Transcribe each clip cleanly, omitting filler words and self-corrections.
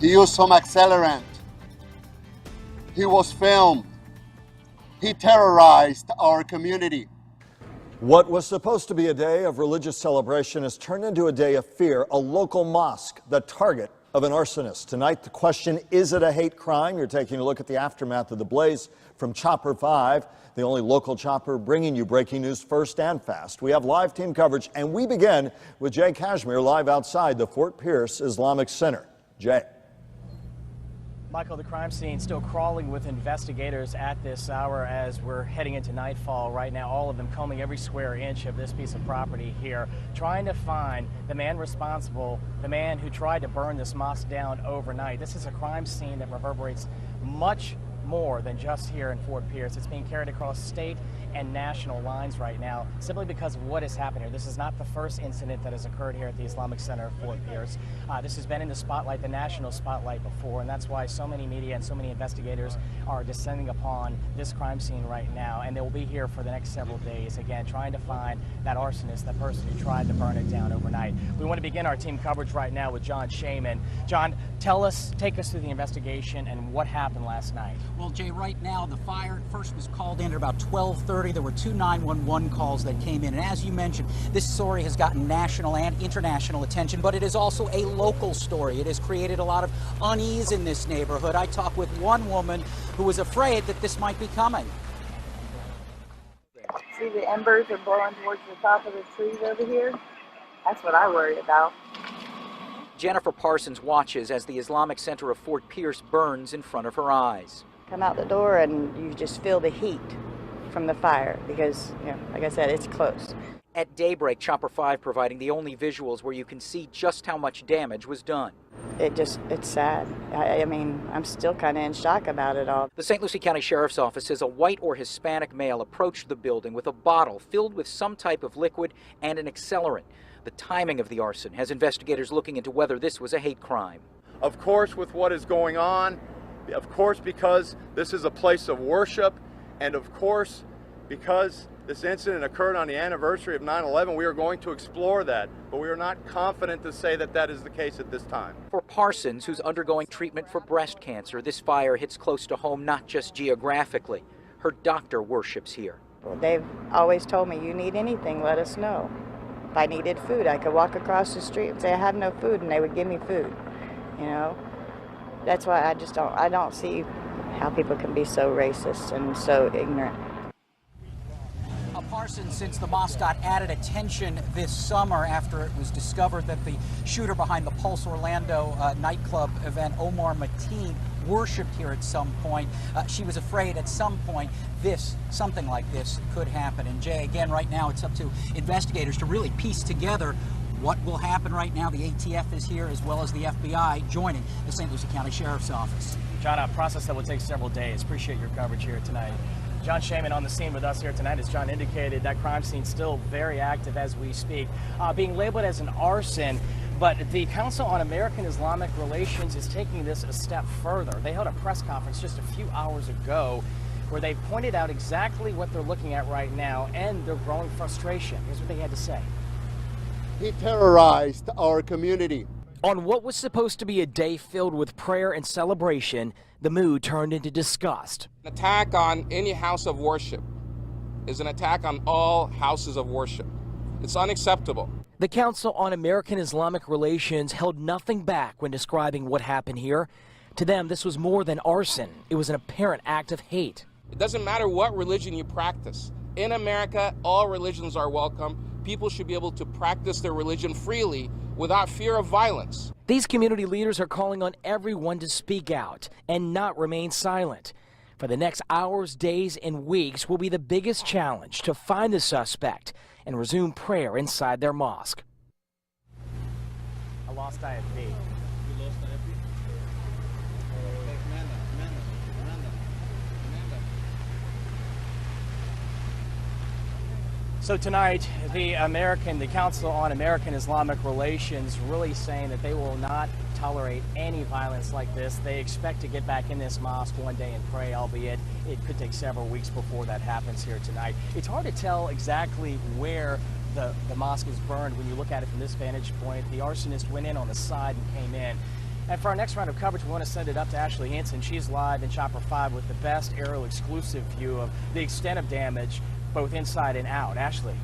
He used some accelerant. He was filmed. He terrorized our community. What was supposed to be a day of religious celebration has turned into a day of fear. A local mosque, the target of an arsonist. Tonight, the question, is it a hate crime? You're taking a look at the aftermath of the blaze from Chopper 5, the only local chopper bringing you breaking news first and fast. We have live team coverage, and we begin with Jay Kashmir live outside the Fort Pierce Islamic Center. Jay. Michael, the crime scene still crawling with investigators at this hour as we're heading into nightfall right now. All of them combing every square inch of this piece of property here, trying to find the man responsible, the man who tried to burn this mosque down overnight. This is a crime scene that reverberates much more than just here in Fort Pierce. It's being carried across state and national lines right now simply because of what has happened here. This is not the first incident that has occurred here at the Islamic Center of Fort Pierce. This has been in the spotlight, the national spotlight before, and that's why so many media and so many investigators are descending upon this crime scene right now, and they will be here for the next several days, again, trying to find that arsonist, that person who tried to burn it down overnight. We want to begin our team coverage right now with John Shaman. John, take us through the investigation and what happened last night. Well, Jay, right now the fire first was called in at about 12:30. There were 2 911 calls that came in, and as you mentioned, this story has gotten national and international attention, but it is also a local story. It has created a lot of unease in this neighborhood. I talked with one woman who was afraid that this might be coming. See, the embers are blowing towards the top of the trees over here. That's what I worry about. Jennifer Parsons watches as the Islamic Center of Fort Pierce burns in front of her eyes. Come out the door and you just feel the heat from the fire because, like I said, it's close. At daybreak, Chopper 5 providing the only visuals where you can see just how much damage was done. It's sad. I mean, I'm still kind of in shock about it all. The St. Lucie County Sheriff's Office says a white or Hispanic male approached the building with a bottle filled with some type of liquid and an accelerant. The timing of the arson has investigators looking into whether this was a hate crime. Of course, with what is going on, of course, because this is a place of worship, and of course, because this incident occurred on the anniversary of 9/11, we are going to explore that, but we are not confident to say that that is the case at this time. For Parsons, who's undergoing treatment for breast cancer, this fire hits close to home, not just geographically. Her doctor worships here. Well, they've always told me, you need anything, let us know. If I needed food, I could walk across the street and say I have no food, and they would give me food. That's why I don't see how people can be so racist and so ignorant. Parsons, since the mosque got added attention this summer after it was discovered that the shooter behind the Pulse Orlando nightclub event, Omar Mateen, worshipped here at some point. She was afraid at some point something like this could happen. And Jay, again, right now it's up to investigators to really piece together what will happen right now. The ATF is here as well as the FBI joining the St. Lucie County Sheriff's Office. John, a process that will take several days. Appreciate your coverage here tonight. John Shaman on the scene with us here tonight. As John indicated, that crime scene still very active as we speak, being labeled as an arson. But the Council on American Islamic Relations is taking this a step further. They held a press conference just a few hours ago where they pointed out exactly what they're looking at right now and their growing frustration. Here's what they had to say. He terrorized our community. On what was supposed to be a day filled with prayer and celebration, the mood turned into disgust. An attack on any house of worship is an attack on all houses of worship. It's unacceptable. The Council on American Islamic Relations held nothing back when describing what happened here. To them, this was more than arson. It was an apparent act of hate. It doesn't matter what religion you practice. In America, all religions are welcome. People should be able to practice their religion freely without fear of violence. These community leaders are calling on everyone to speak out and not remain silent. For the next hours, days, and weeks will be the biggest challenge to find the suspect and resume prayer inside their mosque. I lost IFB. You lost IFB? So tonight, the Council on American Islamic Relations really saying that they will not tolerate any violence like this. They expect to get back in this mosque one day and pray, albeit it could take several weeks before that happens here tonight. It's hard to tell exactly where the mosque is burned when you look at it from this vantage point. The arsonist went in on the side and came in. And for our next round of coverage, we want to send it up to Ashley Hinson. She's live in Chopper 5 with the best aerial exclusive view of the extent of damage, both inside and out. Ashley.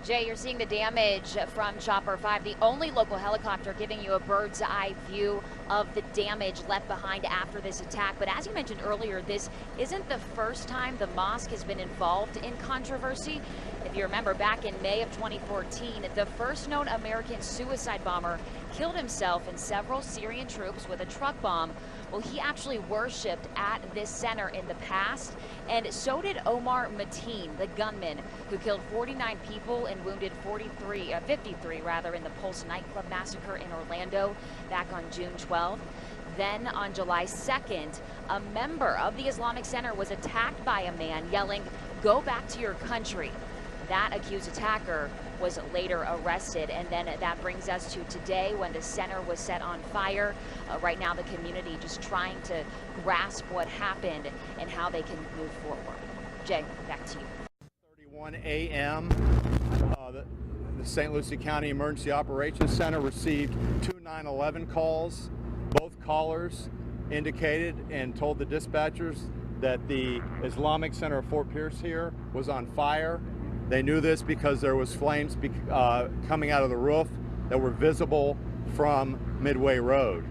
Jay, you're seeing the damage from Chopper 5, the only local helicopter giving you a bird's eye view of the damage left behind after this attack. But as you mentioned earlier, this isn't the first time the mosque has been involved in controversy. If you remember, back in May of 2014, the first known American suicide bomber killed himself and several Syrian troops with a truck bomb. Well, he actually worshipped at this center in the past, and so did Omar Mateen, the gunman who killed 49 people and wounded 53 in the Pulse nightclub massacre in Orlando back on June 12th. Then on July 2nd, a member of the Islamic Center was attacked by a man yelling, "Go back to your country." That accused attacker was later arrested, and then that brings us to today when the center was set on fire. Right now the community just trying to grasp what happened and how they can move forward. Jay, back to you. 31 a.m. The St. Lucie County Emergency Operations Center received 2 911 calls. Both callers indicated and told the dispatchers that the Islamic Center of Fort Pierce here was on fire. They knew this because there was flames coming out of the roof that were visible from Midway Road.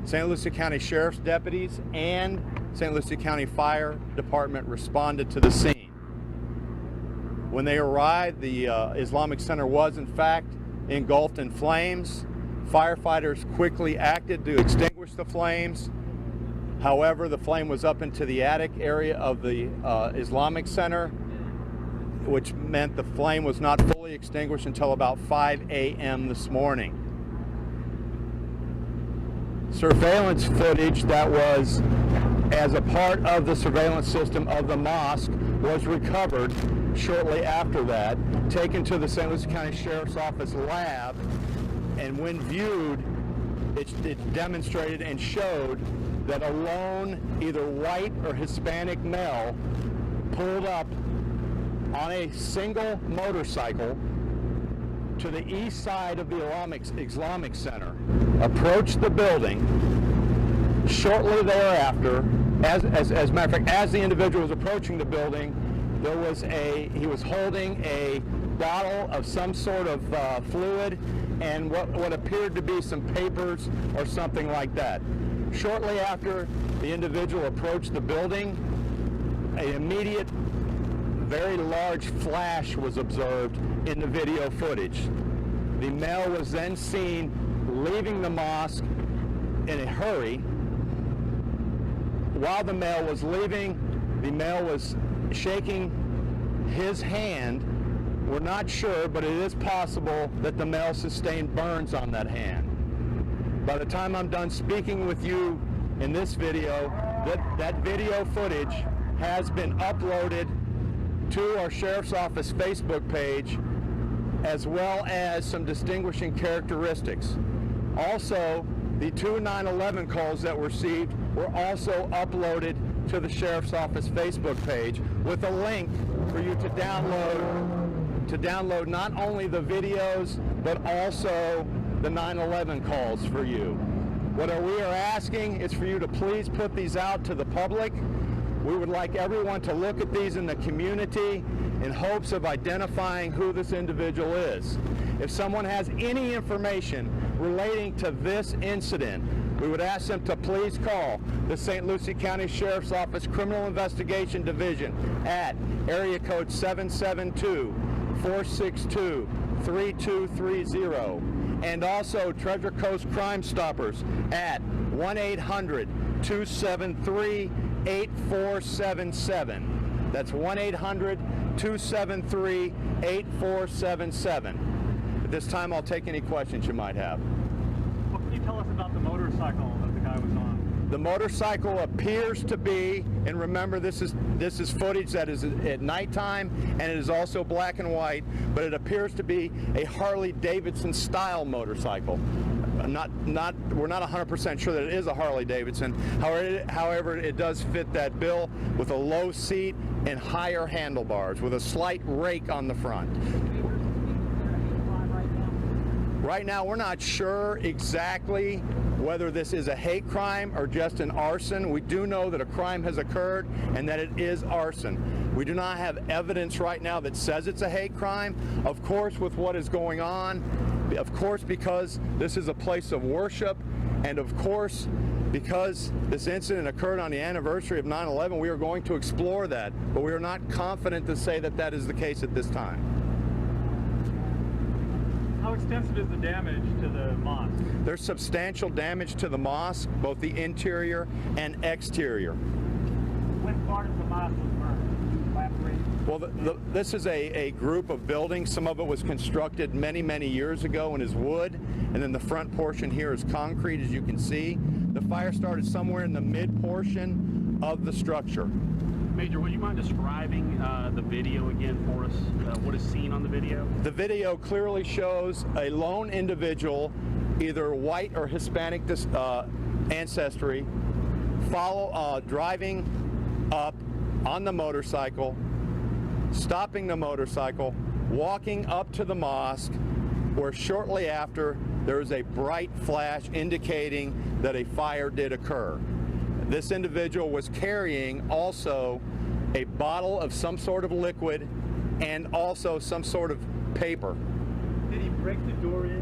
St. Lucie County Sheriff's deputies and St. Lucie County Fire Department responded to the scene. When they arrived, the Islamic Center was in fact engulfed in flames. Firefighters quickly acted to extinguish the flames. However, the flame was up into the attic area of the Islamic Center, which meant the flame was not fully extinguished until about 5 a.m. this morning. Surveillance footage that was as a part of the surveillance system of the mosque was recovered shortly after that, taken to the St. Lucie County Sheriff's Office lab, and when viewed, it demonstrated and showed that a lone, either white or Hispanic male pulled up on a single motorcycle to the east side of the Islamic Center, approached the building. Shortly thereafter, as a matter of fact, as the individual was approaching the building, he was holding a bottle of some sort of fluid and what appeared to be some papers or something like that. Shortly after the individual approached the building, an immediate, very large flash was observed in the video footage. The male was then seen leaving the mosque in a hurry. While the male was leaving, the male was shaking his hand. We're not sure, but it is possible that the male sustained burns on that hand. By the time I'm done speaking with you in this video, that video footage has been uploaded to our Sheriff's Office Facebook page, as well as some distinguishing characteristics. Also, the 2 911 calls that were received were also uploaded to the Sheriff's Office Facebook page with a link for you to download not only the videos, but also the 911 calls for you. What we are asking is for you to please put these out to the public. We would like everyone to look at these in the community in hopes of identifying who this individual is. If someone has any information relating to this incident, we would ask them to please call the St. Lucie County Sheriff's Office Criminal Investigation Division at area code 772-462-3230, and also Treasure Coast Crime Stoppers at 1-800-273-8477. That's 1-800-273-8477. At this time, I'll take any questions you might have. What can you tell us about the motorcycle that the guy was on? The motorcycle appears to be, and remember this is footage that is at nighttime, and it is also black and white, but it appears to be a Harley Davidson style motorcycle. We're not 100% sure that it is a Harley Davidson. However, it does fit that bill with a low seat and higher handlebars with a slight rake on the front. Right now, we're not sure exactly whether this is a hate crime or just an arson. We do know that a crime has occurred and that it is arson. We do not have evidence right now that says it's a hate crime. Of course, with what is going on, of course, because this is a place of worship, and of course, because this incident occurred on the anniversary of 9/11, we are going to explore that, but we are not confident to say that that is the case at this time. How extensive is the damage to the mosque? There's substantial damage to the mosque, both the interior and exterior. What part of the mosque was burned? Can you elaborate? Well, this is a group of buildings. Some of it was constructed many, many years ago and is wood, and then the front portion here is concrete, as you can see. The fire started somewhere in the mid portion of the structure. Major, would you mind describing the video again for us? What is seen on the video? The video clearly shows a lone individual, either white or Hispanic ancestry, driving up on the motorcycle, stopping the motorcycle, walking up to the mosque, where shortly after there is a bright flash indicating that a fire did occur. This individual was carrying also a bottle of some sort of liquid and also some sort of paper. Did he break the door in?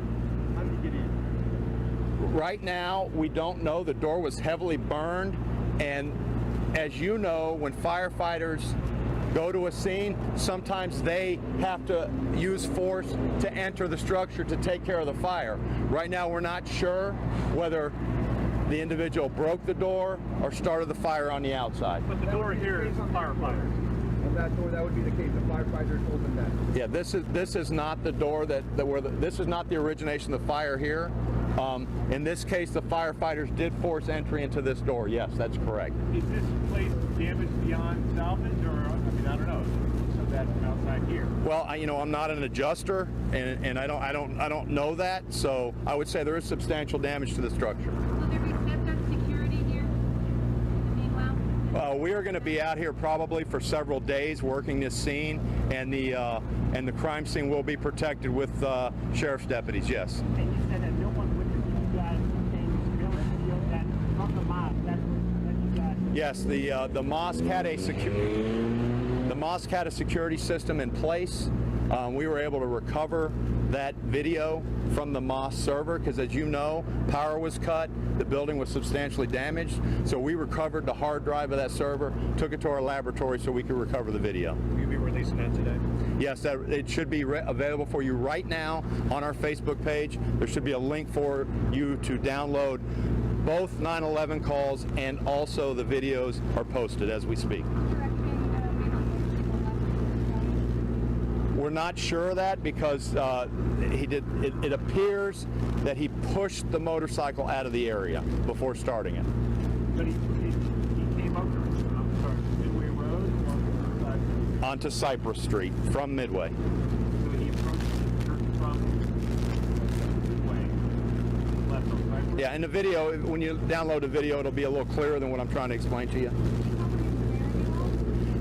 How did he get in? Right now, we don't know. The door was heavily burned, and as you know, when firefighters go to a scene, sometimes they have to use force to enter the structure to take care of the fire. Right now, we're not sure whether the individual broke the door or started the fire on the outside. But the door here is firefighters. On that door, that would be the case. The firefighters opened that. Yeah, this is not the door this is not the origination of the fire here. In this case, the firefighters did force entry into this door. Yes, that's correct. Is this place damaged beyond salvage, or I mean, I don't know. So that from outside here. Well, I'm not an adjuster, and I don't know that. So I would say there is substantial damage to the structure. Will there be stepped up security here? Meanwhile, we are going to be out here probably for several days working this scene, and the crime scene will be protected with sheriff's deputies. Yes. And you said that no one witnessed you guys in this building, that from the mosque. That's what you guys. Yes, the mosque had a security system in place. We were able to recover that video from the mosque server because, as you know, power was cut, the building was substantially damaged, so we recovered the hard drive of that server, took it to our laboratory so we could recover the video. Will you be releasing that today? Yes, it should be available for you right now on our Facebook page. There should be a link for you to download both 9/11 calls, and also the videos are posted as we speak. We're not sure of that because it appears that he pushed the motorcycle out of the area before starting it. But he came up Midway Road or onto Cypress Street from Midway. So he approached the church from Midway, left on Cypress? Yeah, in the video, when you download the video, it'll be a little clearer than what I'm trying to explain to you.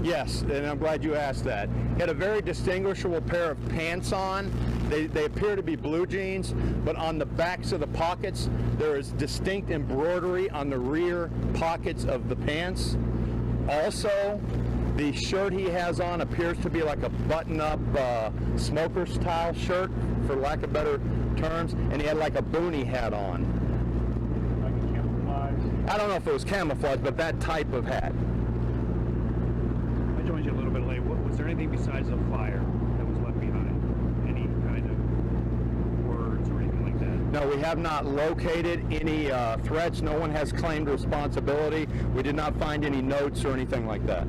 Yes, and I'm glad you asked that. He had a very distinguishable pair of pants on. They appear to be blue jeans, but on the backs of the pockets, there is distinct embroidery on the rear pockets of the pants. Also, the shirt he has on appears to be like a button-up smoker-style shirt, for lack of better terms, and he had like a boonie hat on. Like a camouflage? I don't know if it was camouflage, but that type of hat. I joined you a little bit late. Was there anything besides the fire that was left behind? Any kind of words or anything like that? No, we have not located any threats. No one has claimed responsibility. We did not find any notes or anything like that.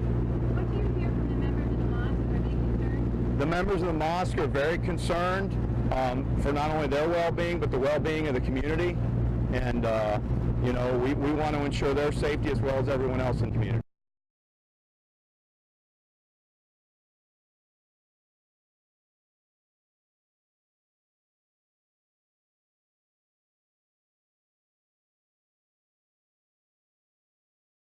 what do you hear from the members of the mosque? Are they concerned? The members of the mosque are very concerned for not only their well-being, but the well-being of the community. And, we want to ensure their safety as well as everyone else in the community.